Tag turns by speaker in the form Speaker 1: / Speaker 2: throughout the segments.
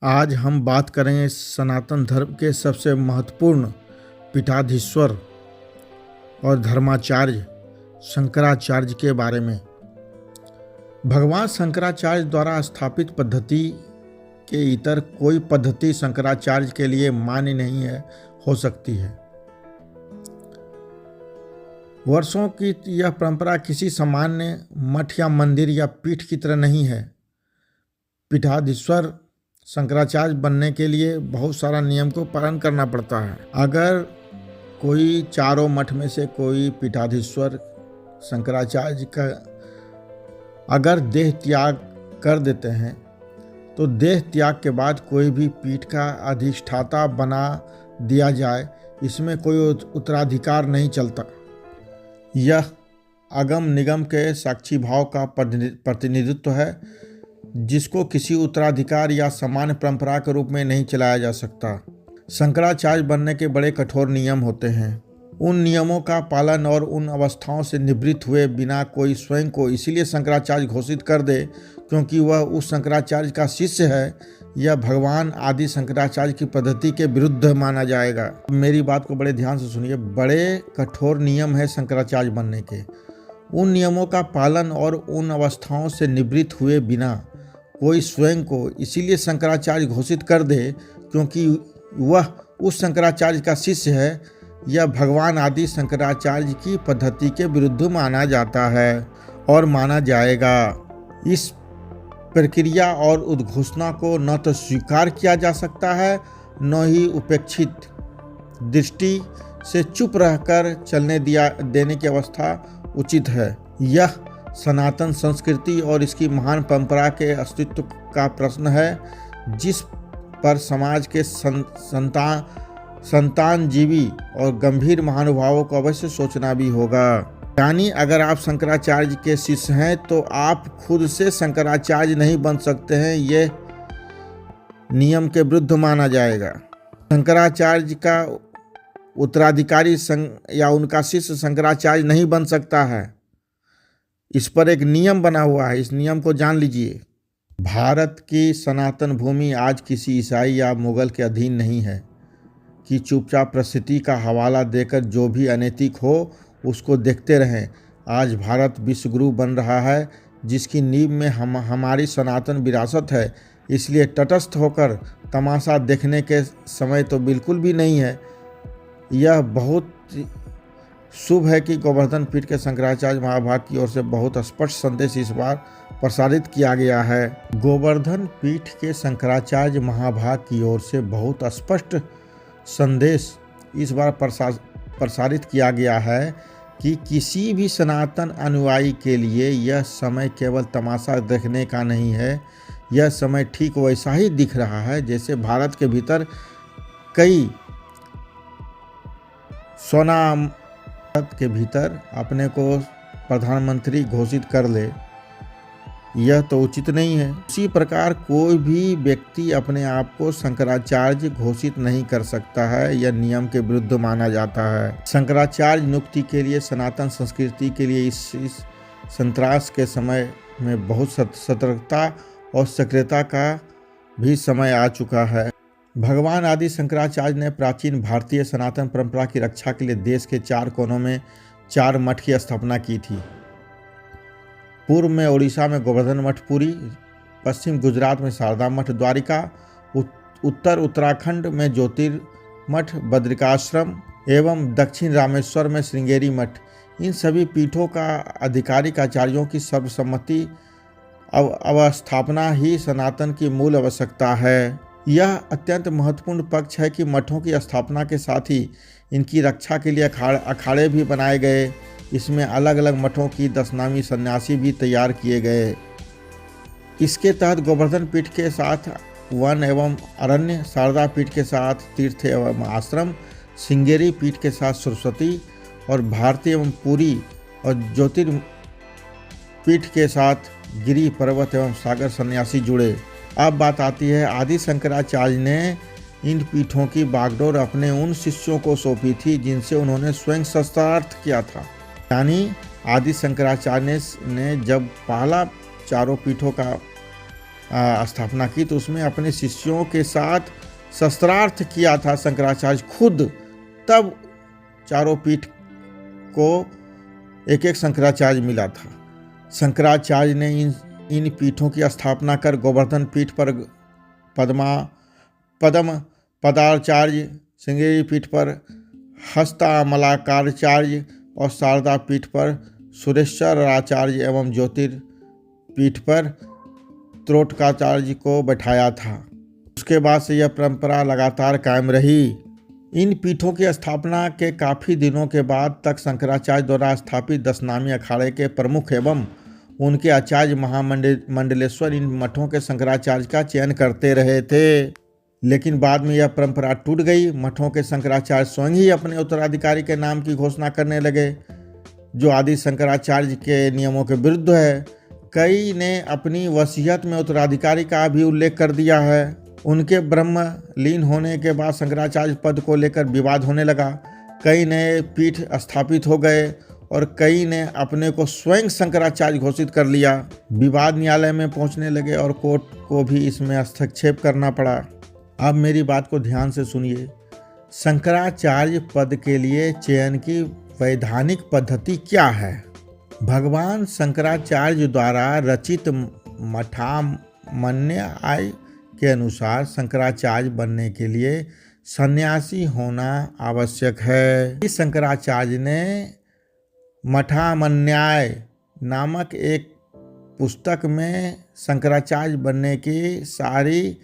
Speaker 1: आज हम बात करेंगे सनातन धर्म के सबसे महत्वपूर्ण पीठाधीश्वर और धर्माचार्य शंकराचार्य के बारे में। भगवान शंकराचार्य द्वारा स्थापित पद्धति के इतर कोई पद्धति शंकराचार्य के लिए मान्य नहीं हो सकती है। वर्षों की यह परंपरा किसी सामान्य मठ या मंदिर या पीठ की तरह नहीं है। पीठाधीश्वर शंकराचार्य बनने के लिए बहुत सारा नियम को पालन करना पड़ता है। अगर कोई चारों मठ में से कोई पीठाधीश्वर शंकराचार्य का अगर देह त्याग कर देते हैं तो देह त्याग के बाद कोई भी पीठ का अधिष्ठाता बना दिया जाए, इसमें कोई उत्तराधिकार नहीं चलता। यह अगम निगम के साक्षी भाव का प्रतिनिधित्व है, जिसको किसी उत्तराधिकार या सामान्य परंपरा के रूप में नहीं चलाया जा सकता। शंकराचार्य बनने के बड़े कठोर नियम होते हैं। उन नियमों का पालन और उन अवस्थाओं से निवृत्त हुए बिना कोई स्वयं को इसीलिए शंकराचार्य घोषित कर दे क्योंकि वह उस शंकराचार्य का शिष्य है, यह भगवान आदि शंकराचार्य की पद्धति के विरुद्ध माना जाएगा। मेरी बात को बड़े ध्यान से सुनिए। बड़े कठोर नियम है शंकराचार्य बनने के। उन नियमों का पालन और उन अवस्थाओं से निवृत्त हुए बिना कोई स्वयं को इसीलिए शंकराचार्य घोषित कर दे क्योंकि वह उस शंकराचार्य का शिष्य है, यह भगवान आदि शंकराचार्य की पद्धति के विरुद्ध माना जाता है और माना जाएगा। इस प्रक्रिया और उद्घोषणा को न तो स्वीकार किया जा सकता है, न ही उपेक्षित दृष्टि से चुप रहकर चलने देने की अवस्था उचित है। यह सनातन संस्कृति और इसकी महान परंपरा के अस्तित्व का प्रश्न है, जिस पर समाज के संतानजीवी और गंभीर महानुभावों को अवश्य सोचना भी होगा। यानी अगर आप शंकराचार्य के शिष्य हैं तो आप खुद से शंकराचार्य नहीं बन सकते हैं, यह नियम के विरुद्ध माना जाएगा। शंकराचार्य का उत्तराधिकारी या उनका शिष्य शंकराचार्य नहीं बन सकता है। इस पर एक नियम बना हुआ है, इस नियम को जान लीजिए। भारत की सनातन भूमि आज किसी ईसाई या मुगल के अधीन नहीं है कि चुपचाप परिस्थिति का हवाला देकर जो भी अनैतिक हो उसको देखते रहें। आज भारत विश्वगुरु बन रहा है, जिसकी नींव में हमारी सनातन विरासत है, इसलिए तटस्थ होकर तमाशा देखने के समय तो बिल्कुल भी नहीं है। यह बहुत शुभ है कि गोवर्धन पीठ के शंकराचार्य महाभाग की ओर से बहुत स्पष्ट संदेश इस बार प्रसारित किया गया है। गोवर्धन पीठ के शंकराचार्य महाभाग की ओर से बहुत स्पष्ट संदेश इस बार प्रसारित किया गया है कि किसी भी सनातन अनुयायी के लिए यह समय केवल तमाशा देखने का नहीं है। यह समय ठीक वैसा ही दिख रहा है जैसे भारत के भीतर कई सोना के भीतर अपने को प्रधानमंत्री घोषित कर ले, यह तो उचित नहीं है। इसी प्रकार कोई भी व्यक्ति अपने आप को शंकराचार्य घोषित नहीं कर सकता है, यह नियम के विरुद्ध माना जाता है। शंकराचार्य नियुक्ति के लिए सनातन संस्कृति के लिए इस संत्रास के समय में बहुत सतर्कता और सक्रियता का भी समय आ चुका है। भगवान आदि शंकराचार्य ने प्राचीन भारतीय सनातन परंपरा की रक्षा के लिए देश के 4 कोनों में 4 मठ की स्थापना की थी। पूर्व में उड़ीसा में गोवर्धन मठ पुरी, पश्चिम गुजरात में शारदा मठ द्वारिका, उत्तर उत्तराखंड में ज्योतिर्मठ बद्रिकाश्रम एवं दक्षिण रामेश्वर में श्रृंगेरी मठ। इन सभी पीठों का आधिकारिक आचार्यों की सर्वसम्मति अवस्थापना ही सनातन की मूल आवश्यकता है। यह अत्यंत महत्वपूर्ण पक्ष है कि मठों की स्थापना के साथ ही इनकी रक्षा के लिए अखाड़े भी बनाए गए। इसमें अलग अलग मठों की 10 नामी सन्यासी भी तैयार किए गए। इसके तहत गोवर्धन पीठ के साथ वन एवं अरण्य, शारदा पीठ के साथ तीर्थ एवं आश्रम, श्रृंगेरी पीठ के साथ सरस्वती और भारती एवं पुरी और ज्योतिर्पीठ के साथ गिरि पर्वत एवं सागर सन्यासी जुड़े। अब बात आती है, आदि शंकराचार्य ने इन पीठों की बागडोर अपने उन शिष्यों को सौंपी थी जिनसे उन्होंने स्वयं शस्त्रार्थ किया था। यानी आदि शंकराचार्य ने जब पहला चारों पीठों का स्थापना की तो उसमें अपने शिष्यों के साथ शस्त्रार्थ किया था शंकराचार्य खुद। तब चारों पीठ को एक एक शंकराचार्य मिला था। शंकराचार्य ने इन पीठों की स्थापना कर गोवर्धन पीठ पर पद्म पदाचार्य, श्रृंगेरी पीठ पर हस्तामलाकाचार्य और शारदा पीठ पर सुरेश्वराचार्य एवं ज्योतिर्पीठ पर त्रोटकाचार्य को बैठाया था। उसके बाद से यह परंपरा लगातार कायम रही। इन पीठों की स्थापना के काफ़ी दिनों के बाद तक शंकराचार्य द्वारा स्थापित 10 नामी अखाड़े के प्रमुख एवं उनके आचार्य महामंडलेश्वर इन मठों के शंकराचार्य का चयन करते रहे थे। लेकिन बाद में यह परंपरा टूट गई। मठों के शंकराचार्य स्वयं ही अपने उत्तराधिकारी के नाम की घोषणा करने लगे, जो आदि शंकराचार्य के नियमों के विरुद्ध है। कई ने अपनी वसीयत में उत्तराधिकारी का भी उल्लेख कर दिया है। उनके ब्रह्मलीन होने के बाद शंकराचार्य पद को लेकर विवाद होने लगा। कई नए पीठ स्थापित हो गए और कई ने अपने को स्वयं शंकराचार्य घोषित कर लिया। विवाद न्यायालय में पहुंचने लगे और कोर्ट को भी इसमें हस्तक्षेप करना पड़ा। अब मेरी बात को ध्यान से सुनिए। शंकराचार्य पद के लिए चयन की वैधानिक पद्धति क्या है? भगवान शंकराचार्य द्वारा रचित मठामन्याय के अनुसार शंकराचार्य बनने के लिए सन्यासी होना आवश्यक है। इस शंकराचार्य ने मठामन्याय नामक एक पुस्तक में शंकराचार्य बनने की सारी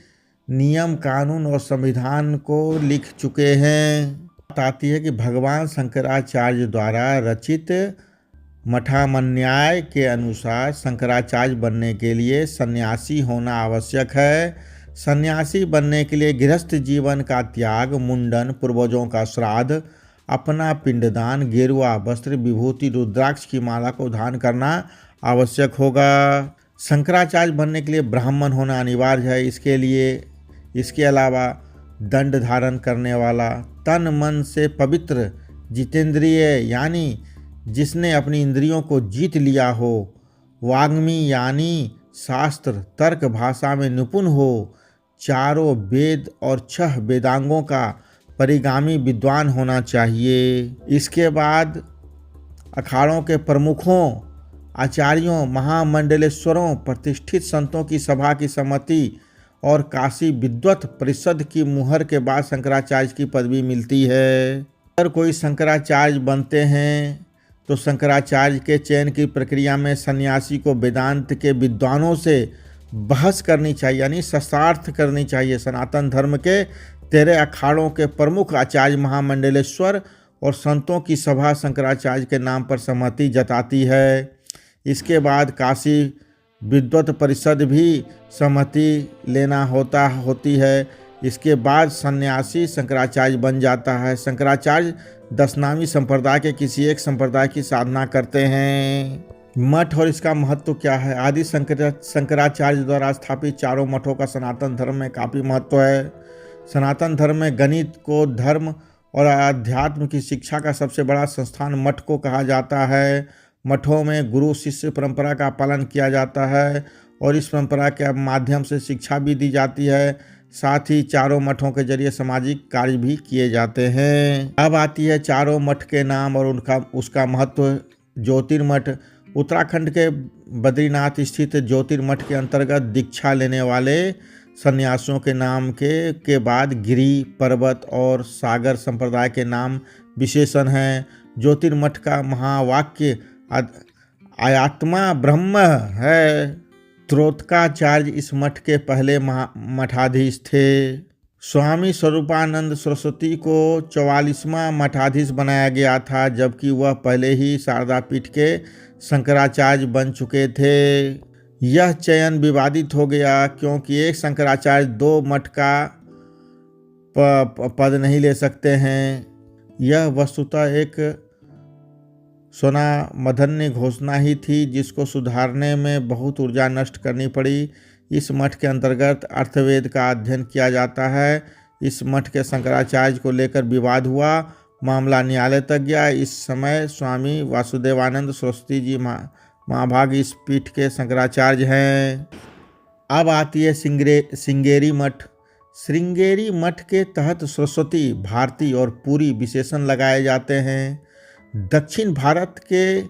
Speaker 1: नियम, कानून और संविधान को लिख चुके हैं। बात आती है कि भगवान शंकराचार्य द्वारा रचित मठामन्याय के अनुसार शंकराचार्य बनने के लिए सन्यासी होना आवश्यक है। सन्यासी बनने के लिए गृहस्थ जीवन का त्याग, मुंडन, पूर्वजों का श्राद्ध, अपना पिंडदान, गेरुआ वस्त्र, विभूति, रुद्राक्ष की माला को धारण करना आवश्यक होगा। शंकराचार्य बनने के लिए ब्राह्मण होना अनिवार्य है। इसके अलावा दंड धारण करने वाला, तन मन से पवित्र, जितेंद्रिय यानी जिसने अपनी इंद्रियों को जीत लिया हो, वाग्मी यानी शास्त्र तर्क भाषा में निपुण हो, चारों वेद और 6 वेदांगों का परिगामी विद्वान होना चाहिए। इसके बाद अखाड़ों के प्रमुखों, आचार्यों, महामंडलेश्वरों, प्रतिष्ठित संतों की सभा की सम्मति और काशी विद्वत परिषद की मुहर के बाद शंकराचार्य की पदवी मिलती है। अगर कोई शंकराचार्य बनते हैं तो शंकराचार्य के चयन की प्रक्रिया में सन्यासी को वेदांत के विद्वानों से बहस करनी चाहिए, यानी शास्त्रार्थ करनी चाहिए। सनातन धर्म के 13 अखाड़ों के प्रमुख आचार्य महामंडलेश्वर और संतों की सभा शंकराचार्य के नाम पर सहमति जताती है। इसके बाद काशी विद्वत परिषद भी सहमति लेना होती है। इसके बाद सन्यासी शंकराचार्य बन जाता है। शंकराचार्य 10 नामी संप्रदाय के किसी एक संप्रदाय की साधना करते हैं। मठ और इसका महत्व क्या है? आदि शंकराचार्य द्वारा स्थापित चारों मठों का सनातन धर्म में काफ़ी महत्व है। सनातन धर्म में गणित को धर्म और अध्यात्म की शिक्षा का सबसे बड़ा संस्थान मठ को कहा जाता है। मठों में गुरु शिष्य परंपरा का पालन किया जाता है और इस परंपरा के माध्यम से शिक्षा भी दी जाती है। साथ ही चारों मठों के जरिए सामाजिक कार्य भी किए जाते हैं। अब आती है चारों मठ के नाम और उसका महत्व। ज्योतिर्मठ उत्तराखंड के बद्रीनाथ स्थित ज्योतिर्मठ के अंतर्गत दीक्षा लेने वाले सन्यासियों के नाम के बाद गिरि, पर्वत और सागर संप्रदाय के नाम विशेषण हैं। ज्योतिर्मठ का महावाक्य आत्मा ब्रह्म है। त्रोटकाचार्य इस मठ के पहले मठाधीश थे। स्वामी स्वरूपानंद सरस्वती को 44वां मठाधीश बनाया गया था, जबकि वह पहले ही शारदा पीठ के शंकराचार्य बन चुके थे। यह चयन विवादित हो गया क्योंकि एक शंकराचार्य 2 मठ का पद नहीं ले सकते हैं। यह वस्तुतः एक स्वनामधन्य घोषणा ही थी जिसको सुधारने में बहुत ऊर्जा नष्ट करनी पड़ी। इस मठ के अंतर्गत अर्थवेद का अध्ययन किया जाता है। इस मठ के शंकराचार्य को लेकर विवाद हुआ, मामला न्यायालय तक गया। इस समय स्वामी वासुदेवानंद सरस्वती जी महाभाग इस पीठ के शंकराचार्य हैं। अब आती है श्रृंगेरी मठ। श्रृंगेरी मठ के तहत सरस्वती, भारती और पूरी विशेषण लगाए जाते हैं। दक्षिण भारत के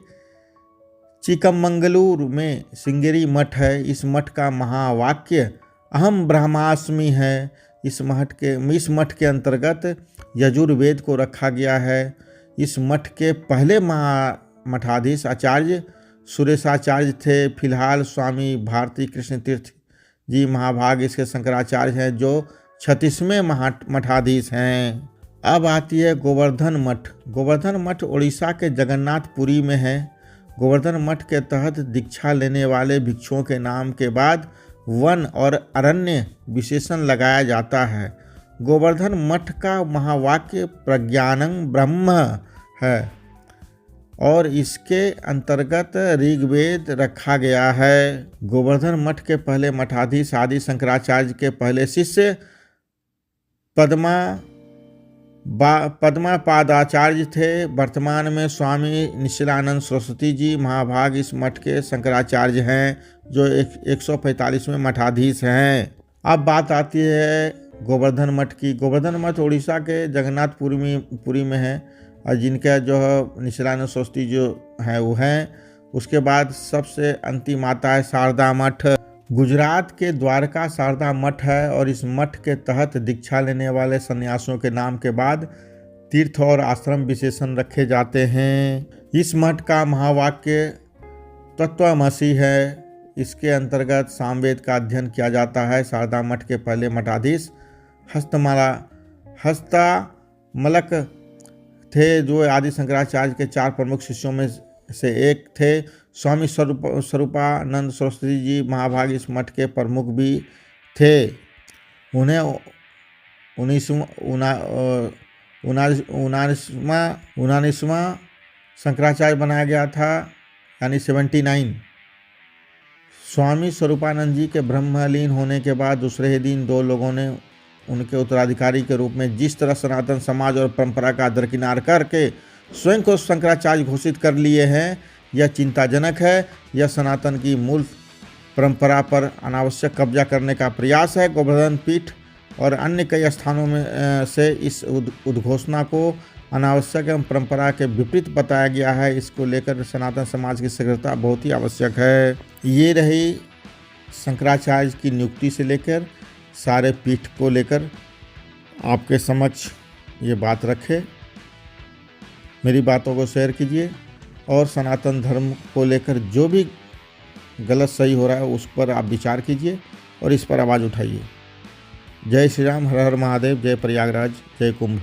Speaker 1: चिकमंगलूर में श्रृंगेरी मठ है। इस मठ का महावाक्य अहम ब्रह्मास्मि है। इस मठ के अंतर्गत यजुर्वेद को रखा गया है। इस मठ के पहले मठाधीश आचार्य सुरेशाचार्य थे। फिलहाल स्वामी भारती कृष्ण तीर्थ जी महाभाग इसके शंकराचार्य हैं, जो 36वें मठाधीश हैं। अब आती है गोवर्धन मठ। गोवर्धन मठ उड़ीसा के जगन्नाथपुरी में है। गोवर्धन मठ के तहत दीक्षा लेने वाले भिक्षुओं के नाम के बाद वन और अरण्य विशेषण लगाया जाता है। गोवर्धन मठ का महावाक्य प्रज्ञानं ब्रह्म है और इसके अंतर्गत ऋग्वेद रखा गया है। गोवर्धन मठ के पहले मठाधीश आदि शंकराचार्य के पहले शिष्य पद्मापादाचार्य थे। वर्तमान में स्वामी निश्चलानंद सरस्वती जी महाभाग इस मठ के शंकराचार्य हैं, जो 145वें मठाधीश हैं। अब बात आती है गोवर्धन मठ की। गोवर्धन मठ उड़ीसा के जगन्नाथपुरी में है और जिनका जो निश्चलानंद सरस्वती जो हैं वो हैं। उसके बाद सबसे अंतिम आता है शारदा मठ। गुजरात के द्वारका शारदा मठ है और इस मठ के तहत दीक्षा लेने वाले सन्यासियों के नाम के बाद तीर्थ और आश्रम विशेषण रखे जाते हैं। इस मठ का महावाक्य तत्त्वमसि है। इसके अंतर्गत सामवेद का अध्ययन किया जाता है। शारदा मठ के पहले मठाधीश हस्तमलक थे, जो आदि शंकराचार्य के 4 प्रमुख शिष्यों में से एक थे। स्वामी स्वरूपानंद सरस्वती जी महाभाग इस मठ के प्रमुख भी थे। उन्हें 19वां शंकराचार्य बनाया गया था, यानी 79। स्वामी स्वरूपानंद जी के ब्रह्मलीन होने के बाद दूसरे ही दिन 2 लोगों ने उनके उत्तराधिकारी के रूप में जिस तरह सनातन समाज और परंपरा का दरकिनार करके स्वयं को शंकराचार्य घोषित कर लिए हैं, यह चिंताजनक है। यह सनातन की मूल परंपरा पर अनावश्यक कब्जा करने का प्रयास है। गोवर्धन पीठ और अन्य कई स्थानों में से इस उद्घोषणा को अनावश्यक एवं परंपरा के विपरीत बताया गया है। इसको लेकर सनातन समाज की शीघ्रता बहुत ही आवश्यक है। ये रही शंकराचार्य की नियुक्ति से लेकर सारे पीठ को लेकर आपके समक्ष ये बात रखे। मेरी बातों को शेयर कीजिए और सनातन धर्म को लेकर जो भी गलत सही हो रहा है उस पर आप विचार कीजिए और इस पर आवाज़ उठाइए। जय श्री राम, हर हर महादेव, जय प्रयागराज, जय कुंभ।